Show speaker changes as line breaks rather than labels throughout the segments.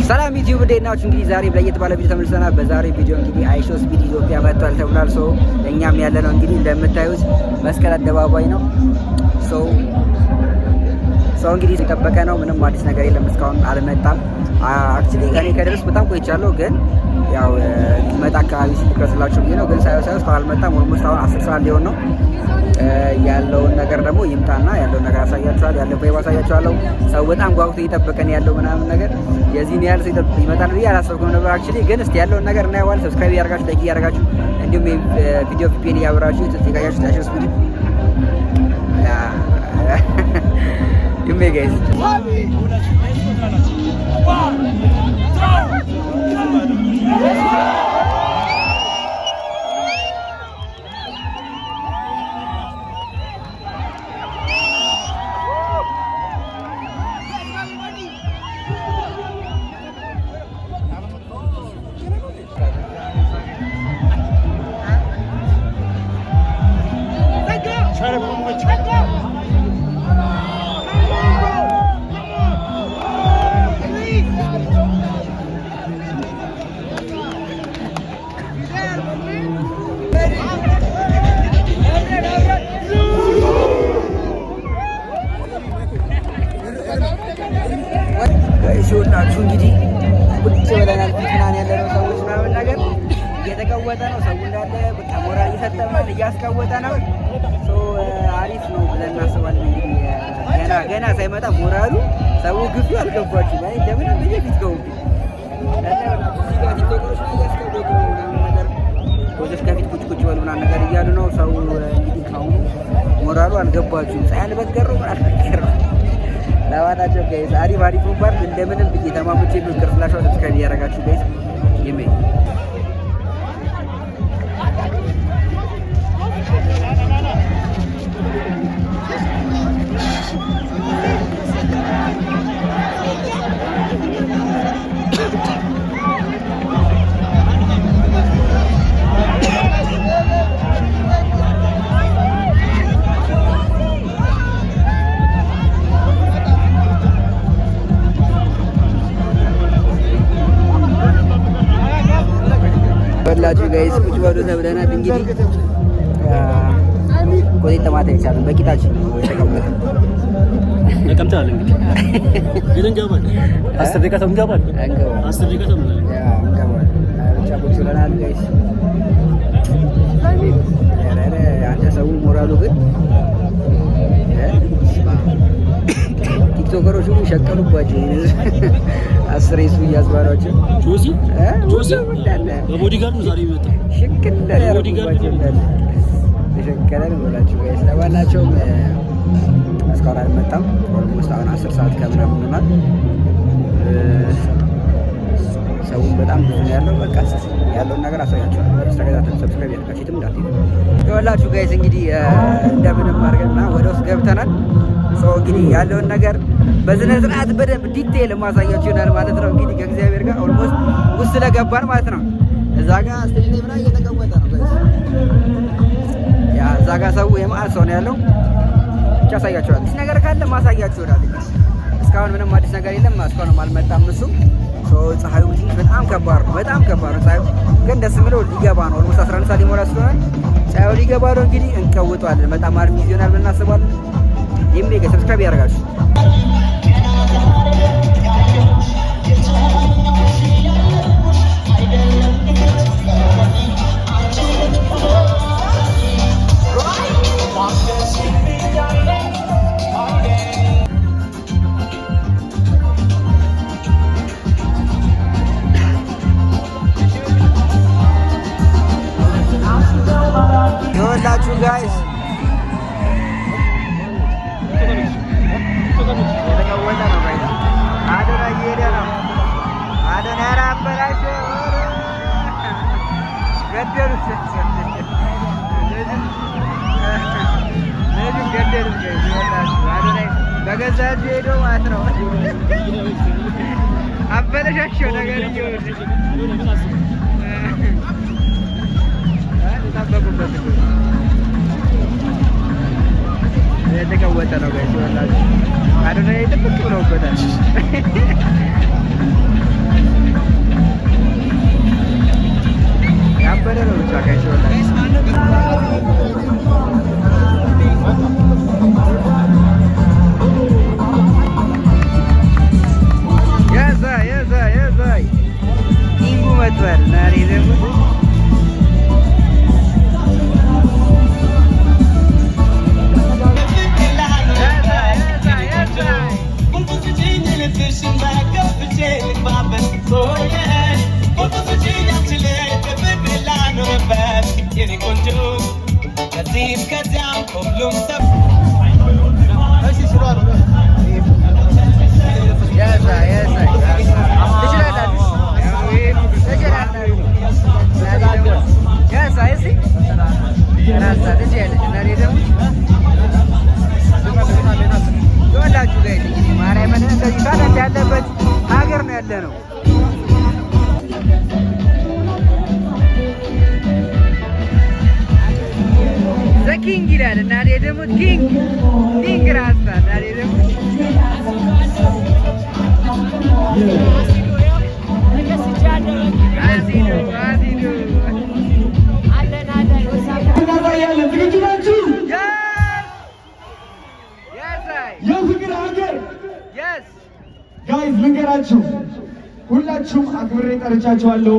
ሰላም ዩቲዩብ እንዴት ናችሁ? እንግዲህ ዛሬ ለየት ባለ ቪዲዮ ተመልሰናል። በዛሬ ቪዲዮ እንግዲህ አይሾ ስፒድ ኢትዮጵያ መጥቷል ተብሏል። እኛም ያለነው እንግዲህ እንደምታዩት መስቀል አደባባይ ነው። እንግዲህ የተጠበቀ ነው። ምንም አዲስ ነገር የለም። እስካሁን አልመጣም። አክቹሊ እኔ ከደረስኩ በጣም ቆይቻለሁ፣ ግን ያው ሊመጣ አካባቢ ሲልክረስላችሁ ብዬ ነው። ግን ሳይሆን እስካሁን አልመጣም። ኦልሞስት አሁን 10 ሰዓት ሊሆን ነው። ያለውን ነገር ደግሞ ይምጣና ያለውን ነገር አሳያችኋለሁ። ያለው ቫይብ አሳያችኋለሁ። ሰው በጣም ጓጉቶ እየጠበቀን ያለው ምናምን ነገር የዚህን ያህል ሰው ይመጣል ብዬ አላሰብኩም ነበር አክቹሊ። ግን እስቲ ያለውን ነገር እናየዋለን። ሰብስክራይብ ያደርጋችሁ፣ ላይክ ያደርጋችሁ፣ እንዲሁም ቪዲዮ ፒፒን ያብራችሁ ተዘጋጃችሁ ታሽስ ቢል you guys. Try to put more ናችሁ እንግዲህ ቁጭ ብለናል። ፊትናን ያለነው ሰዎች ምናምን ነገር እየተቀወጠ ነው። ሰው እንዳለ በቃ ሞራል እየሰጠናል፣ እያስቀወጠ ነው። አሪፍ ነው ብለን እናስባለን። እንግዲህ ገና ሳይመጣ ሞራሉ ሰው ግፊ አልገባችሁ ላይ እንደምንም በየፊት ገቡ ቲክቶከሮች ላይ እያስቀወጡ ነው ምናምን ነገር ወደሽ ከፊት ቁጭ በሉ ምናምን ነገር እያሉ ነው። ሰው እንግዲህ ካሁኑ ሞራሉ አልገባችሁም። ሳያል በገረው አልበገረው ለዋታቸው ጋይስ አሪፍ ወንበር እንደምንም ብዬ ተማምቼ ብቅር ፍላሽ ወደ ስካይ ያረጋችሁ ጋይስ ይሜ በላችሁ ጋይስ ቁጭ በሉ ተብለናል። እንግዲህ ቆይ ተማታ ይቻላል። በቂታችን ነው የተቀመጠ ተቀምጣል። እንግዲህ ግን እንገባለን። 10 ደቂቃ ተንገባለን። 10 ደቂቃ ተንገባለን። ብቻ ቁጭ ብለናል ጋይስ። አንተ ሰው ሞራሉ ግን ቲክቶከሮች ሁሉ ሸቀሉባቸው። 10 ሬሱ እያስባሏቸው ጆሲ በቦዲጋርድ ነው ዛሬ የሚመጣው። ሽክል ያረጉባቸው ተሸከለ ነው ብላችሁ ጋይስ። ለባላቸውም እስካሁን አልመጣም። ኦልሞስት አሁን 10 ሰዓት ከምናምን ሆኗል። ሰውን በጣም ብዙ ነው ያለው። በቃ ያለውን ነገር አሳያችኋለሁ። ተከታተሉ። ሰብስክራይብ ያደርጋችሁ የትም እንዳትሄዱ። ይኸውላችሁ ጋይስ እንግዲህ እንደምንም አድርገንና ወደ ውስጥ ገብተናል። እንግዲህ ያለውን ነገር በስነ ስርዓት በደንብ ዲቴይል ማሳያችሁ ይሆናል ማለት ነው። እንግዲህ ከእግዚአብሔር ጋር ኦልሞስት ውስጥ ስለገባን ማለት ነው። እዛ ጋር ስቴጅ ላይ እየተቀወጠ ነው ጋይስ። ያ እዛ ጋር ሰው የማል ሰው ነው ያለው። ብቻ አሳያችኋለሁ። አዲስ ነገር ካለ ማሳያችሁ ይሆናል። እስካሁን ምንም አዲስ ነገር የለም። እስካሁን አልመጣም እሱ። ፀሐዩ በጣም ከባድ ነው። ፀሐዩ ግን ደስ የሚለው ሊገባ ነው። ኦልሞስት 11 ሰዓት ሊሞላ ስለሆነ ፀሐዩ ሊገባ ነው። እንግዲህ እንቀውጧለን። በጣም አሪፍ ይሆናል ብለን እናስባለን። የሚገ ሰብስክራይብ ያደርጋችሁ ይኸውላችሁ ጋይስ በገዛ እጁ ሄዶ ማለት ነው። አበለሻቸው ነገር የታበቁበት የተቀወጠ ነው። ጋር ሲወላችሁ አዶናይ ጥብቅ ብለውበታል። ያበደ ነው ብቻ ጋር ሲወላችሁ ኢንጉ መጥቷል። ናሬ ደግሞ ያለበት ሀገር ነው ያለ ነው። ኪንግ ይላል እና እኔ ደግሞ ኪንግ ራስታ እና እኔ ደግሞ
የፍቅር ሀገር ጋይዝ ልንገራችሁ፣ ሁላችሁም አክብሬ ጠርቻችኋለሁ።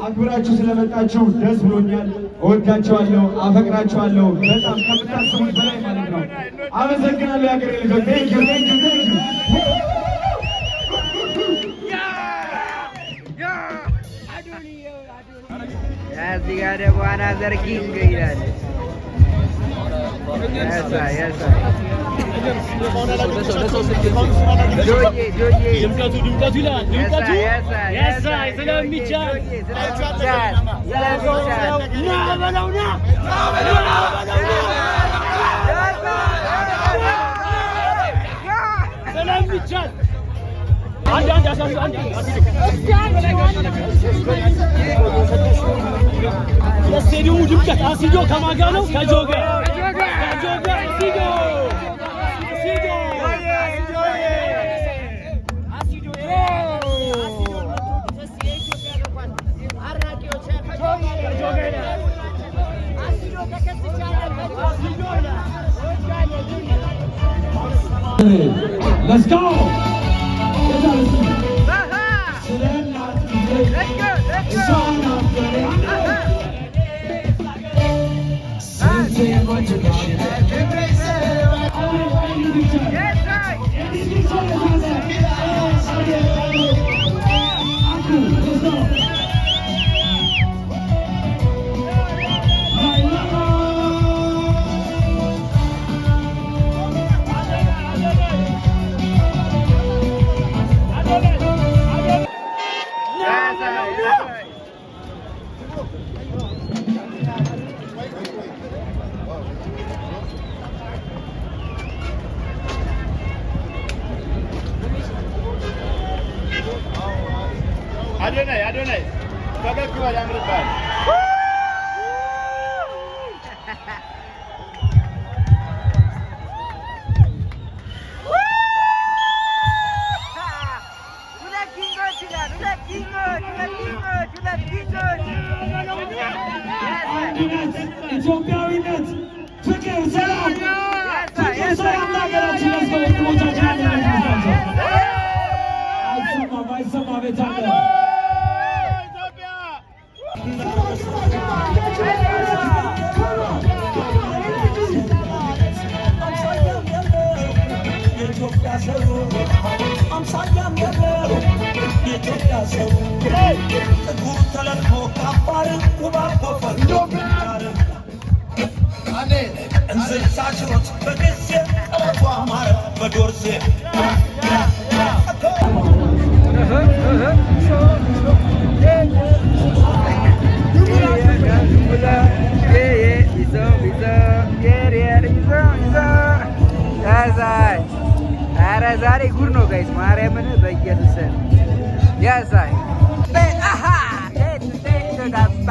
አክብራችሁ ስለመጣችሁ ደስ ብሎኛል። እወዳችኋለሁ፣ አፈቅራችኋለሁ በጣም ከምታስቡት በላይ ማለት ነው። አመሰግናለሁ የሀገሬ ልጆች። ቴንኪው ቴንኪው ቴንኪው።
እዚህ ጋር ደግሞ አናዘር ኪንግ ይላል።
ድምቀቱ ይላል። ድምቀቱ ስለሚቻል ስለሚቻል የስቴዲየሙ ድምቀት አሲዶ ከማን ጋር ነው? ከጆጋ አሲዶ
Let's go!
Adonai, ፈገግ በል ያምርብሃል።
ኢትዮጵያዊነት፣ ፍቅር፣ ሰላም ለሀገራችን ለወንድሞቻችን አይሰማም ቤት አለ
Hey! ዛሬ ጉድ ነው ጋይስ ማርያምን በኢየሱስ ያሳይ አሃ ተዳባ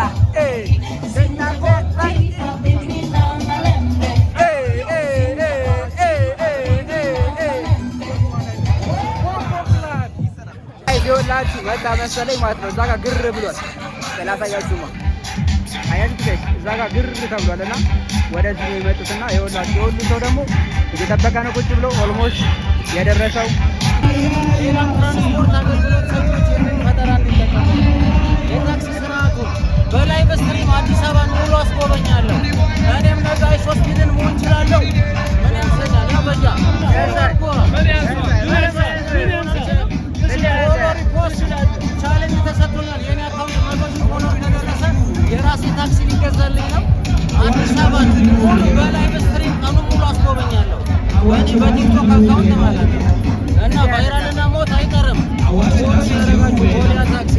ይኸውላችሁ መጣ መሰለኝ ማለት ነው። እዛ ጋር ግር ብሏል። ላሳያችሁማ አያችሁ ጋይስ እዛ ጋር ግር ተብሏልና ወደዚህ ነው የመጡትና ይኸውላችሁ የሁሉ ሰው ደግሞ እየጠበቀ ነው ቁጭ ብሎ ኦልሞስት የደረሰው
ትራንስፖርት አገልግሎት ሰዎች ይህንን ፈጠራ እንዲጠቀሙ የታክሲ ስርዓቱ በላይ በስትሪም አዲስ አበባን ሙሉ አስጎበኛለሁ። እኔም ነገ 3 ቢሊዮን መሆን እችላለሁ። ምን ያንሰኛል? ያበጃ ቻሌንጅ ተሰጥቶኛል። የኔ አካውንት 100 ሆኖ ከደረሰ የራሴ ታክሲ ሊገዛልኝ ነው። አዲስ አበባን ሙሉ በላይ በስትሪም ቀኑ ሙሉ አስጎበኛለሁ። ወይኔ በቲክቶክ አካውንት ማለት ነው። እና ቫይራልና ሞት አይቀርም። ወዲያ ታክሲ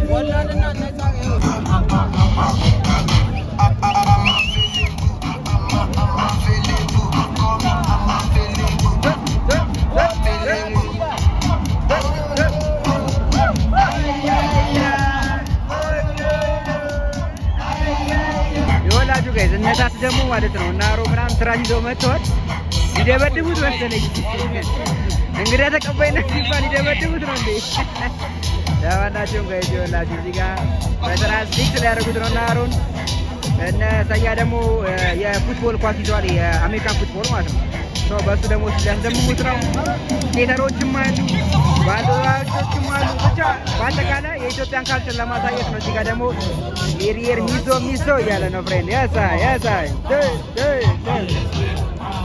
ወላድና ነፃ
እነታስ ደግሞ ማለት ነው እና አሮ ምናምን ስራ ይዘው መጥተዋል። ይደበድቡት መሰለኝ እንግዳ ተቀባይነት ሲባል ይደበድቡት ነው እንዴ? ለማናቸውም ጋይዝ ይኸውላችሁ እዚህ ጋር በትራንስሌት ሊያደርጉት ነው እና አሮን እነ ሰያ ደግሞ የፉትቦል ኳስ ይዘዋል። የአሜሪካን ፉትቦል ማለት ነው። ሰው በእሱ ደግሞ ሲያስደምሙት ነው። ቴተሮችም አሉ፣ ባንዲራዎችም አሉ። ብቻ በአጠቃላይ የኢትዮጵያን ካልቸር ለማሳየት ነው። እዚህ ጋር ደግሞ ሪየር ሚዞ እያለ ነው ፍሬንድ ያሳይ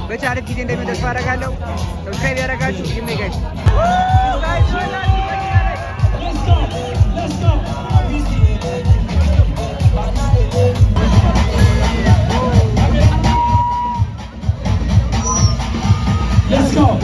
በቻለት ጊዜ እንደሚደርስ አደርጋለሁ። ሰብስክራይብ ያደረጋችሁ ይሜጋይ
Let's go.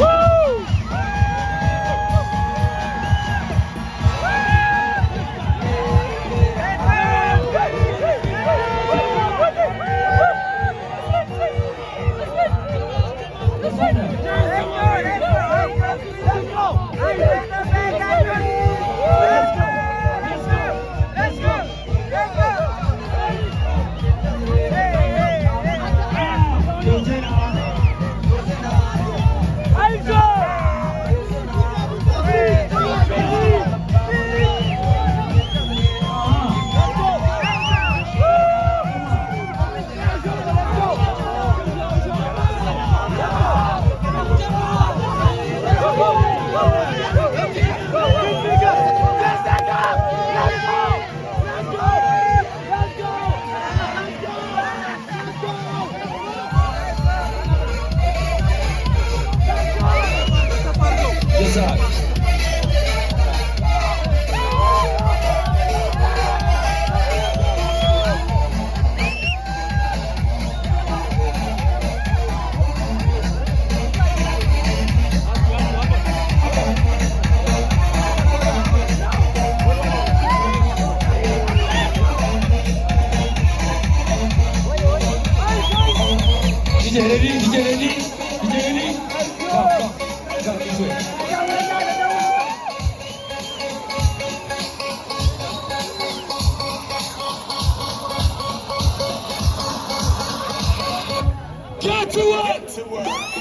Get to work!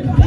Yeah.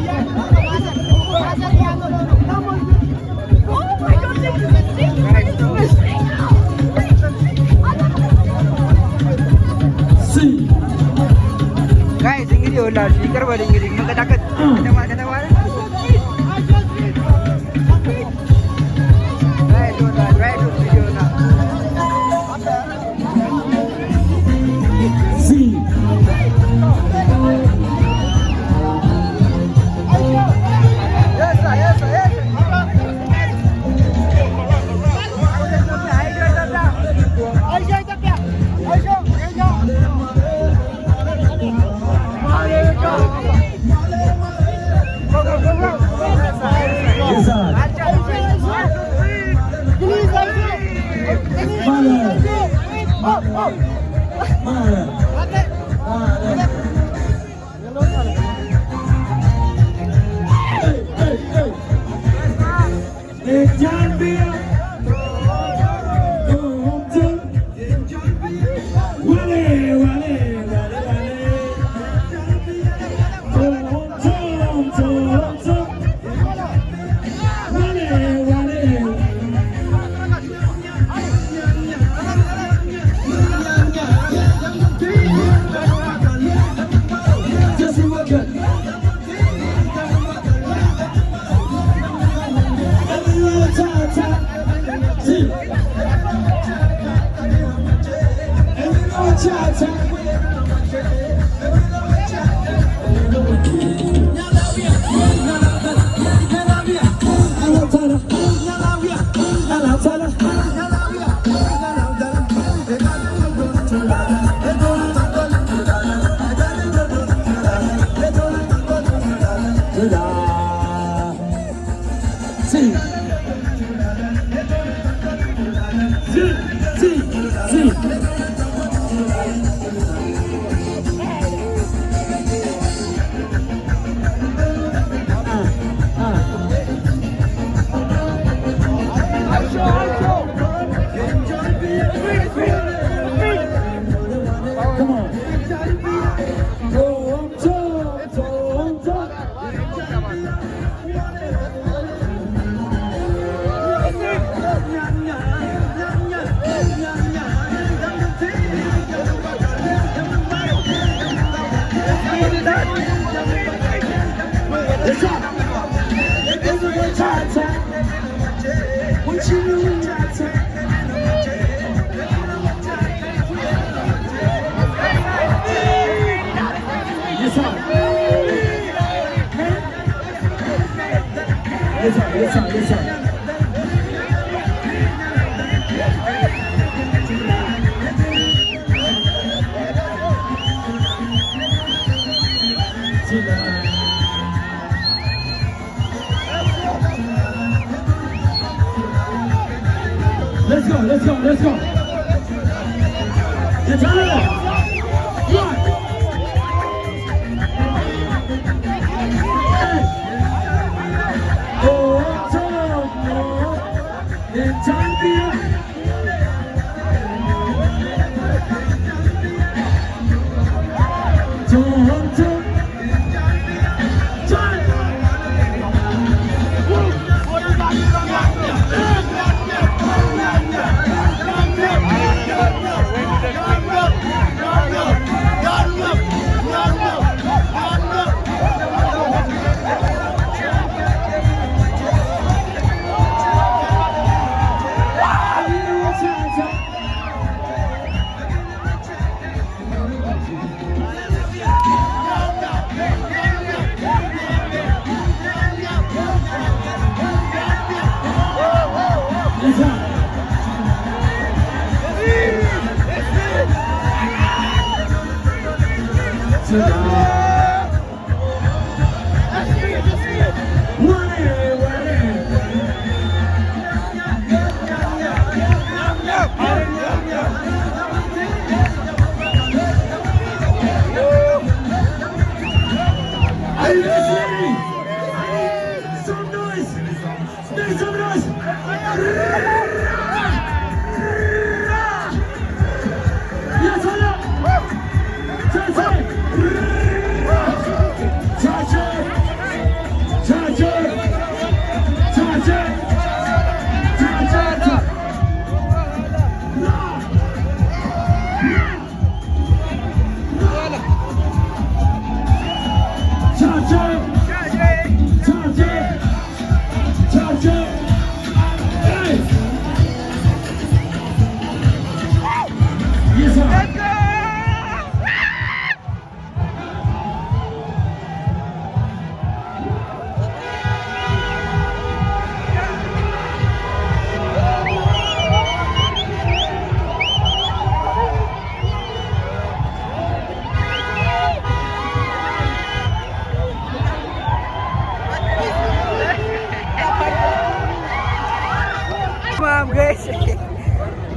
Let's go. It's on.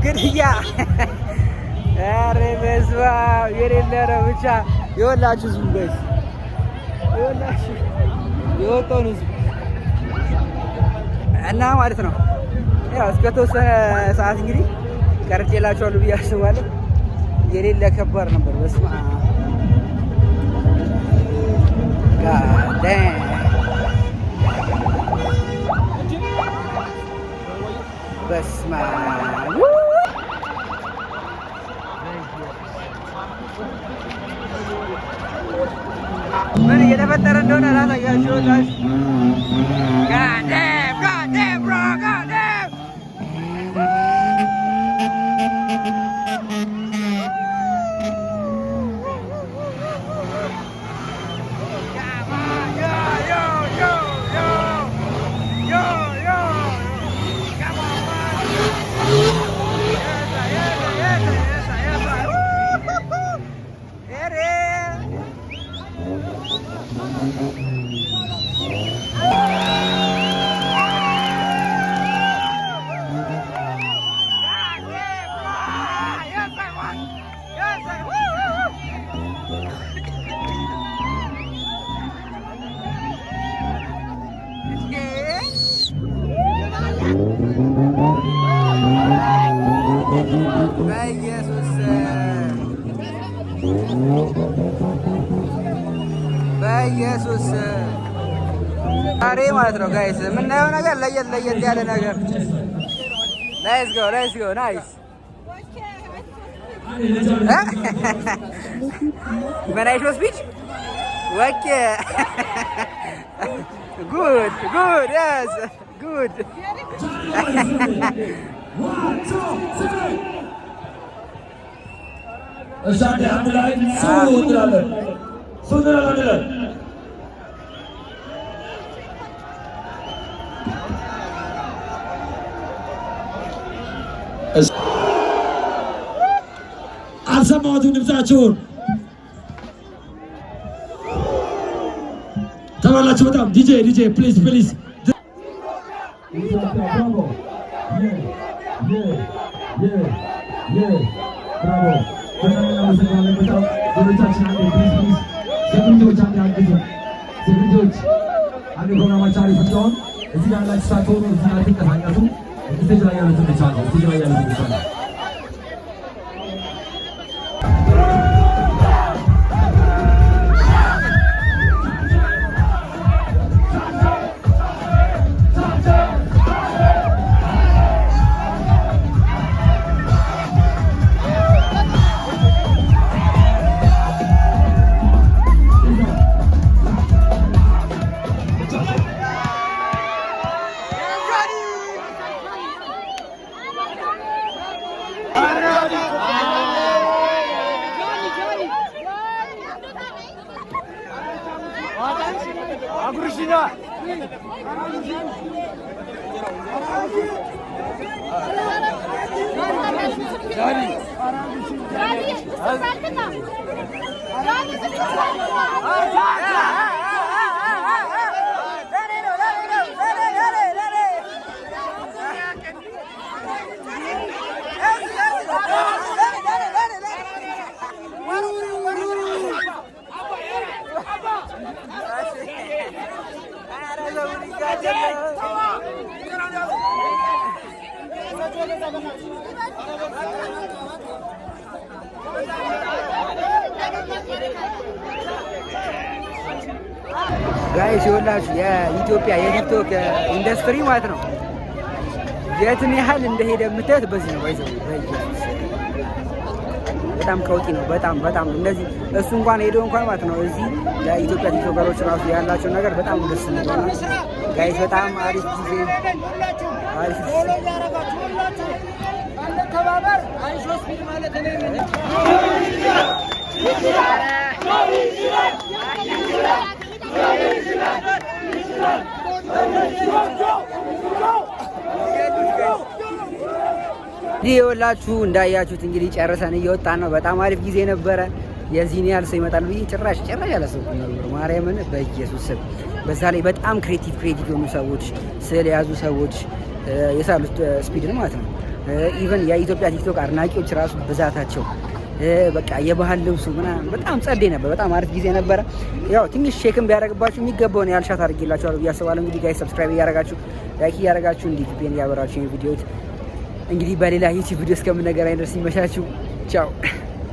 ግድያ ኧረ በስመ አብ የሌለ ነው። ብቻ የወላችሁ ህዝብ ጋይስ የወላችሁ የወጣውን ህዝብ እና ማለት ነው ያው እስከተወሰነ ሰዓት እንግዲህ ቀርጬላችኋለሁ ብዬ አስባለሁ። የሌለ ከባድ ነበር። በስመ አብ ጋደም በስመ አብ ምን እየተፈጠረ እንደሆነ ላሳያችሁ። ጋደም ጋደም ብሮ ጋደም በኢየሱስ ዛሬ ማለት ነው ጋይስ የምናየው ነገር ለየት ያለ ነገር። ሌትስ ጎ ናይስ። በናይሾ ስፒች ወኬ ጉድ yes good
እዛኔ አንድ ላይ እንላለን። አልሰማሁትም ድምፃችሁን ተባላችሁ። በጣም ዲጄ ፕሊዝ ዘግጆች አንድ ፕሮግራማችን አሪፍ እንደሆን እዚህ ጋር ያላችሁ ሳትሆኑ እዚህ ጋር ትንቀሳቀሱ። ስቴጅ ላይ ያሉትን ብቻ ነው።
ጋይስ ይኸውላችሁ የኢትዮጵያ የቲክቶክ ኢንዱስትሪ ማለት ነው የትን ያህል እንደሄደ የምታዩት በዚህ ነው። ባይዘው በጣም ቀውጢ ነው። በጣም እንደዚህ እሱ እንኳን ሄዶ እንኳን ማለት ነው እዚህ የኢትዮጵያ ቲክቶከሮች ራሱ ያላቸው ነገር በጣም ደስ ይላል ጋይስ። በጣም አሪፍ ጊዜ አሪፍ
ተባበር አይሾ ስፒድ ማለት ነው።
ይኸውላችሁ እንዳያችሁት እንግዲህ ጨርሰን እየወጣን ነው። በጣም አሪፍ ጊዜ ነበረ። የዚህን ያህል ሰው ይመጣል ብዬ ጭራሽ ያላሰብኩት ነበር ማርያምን በኢየሱስ ስም። በዛ ላይ በጣም ክሬቲቭ የሆኑ ሰዎች፣ ስዕል የያዙ ሰዎች የሳሉት ስፒድን ማለት ነው። ኢቨን የኢትዮጵያ ቲክቶክ አድናቂዎች ራሱ ብዛታቸው በቃ የባህል ልብሱ ምናምን በጣም ጸዴ ነበር። በጣም አሪፍ ጊዜ ነበረ። ያው ትንሽ ሼክም ቢያደርግባችሁ የሚገባውን ያልሻት አድርጌላችኋለሁ ብዬ አስባለሁ። እንግዲህ ጋይ ሰብስክራይብ እያደረጋችሁ ላይክ እያደረጋችሁ እንዲህ ቪዲዮ እያበራችሁ ቪዲዮዎች እንግዲህ በሌላ ዩቲዩብ ቪዲዮ እስከምንገናኝ ድረስ ይመሻችሁ። ቻው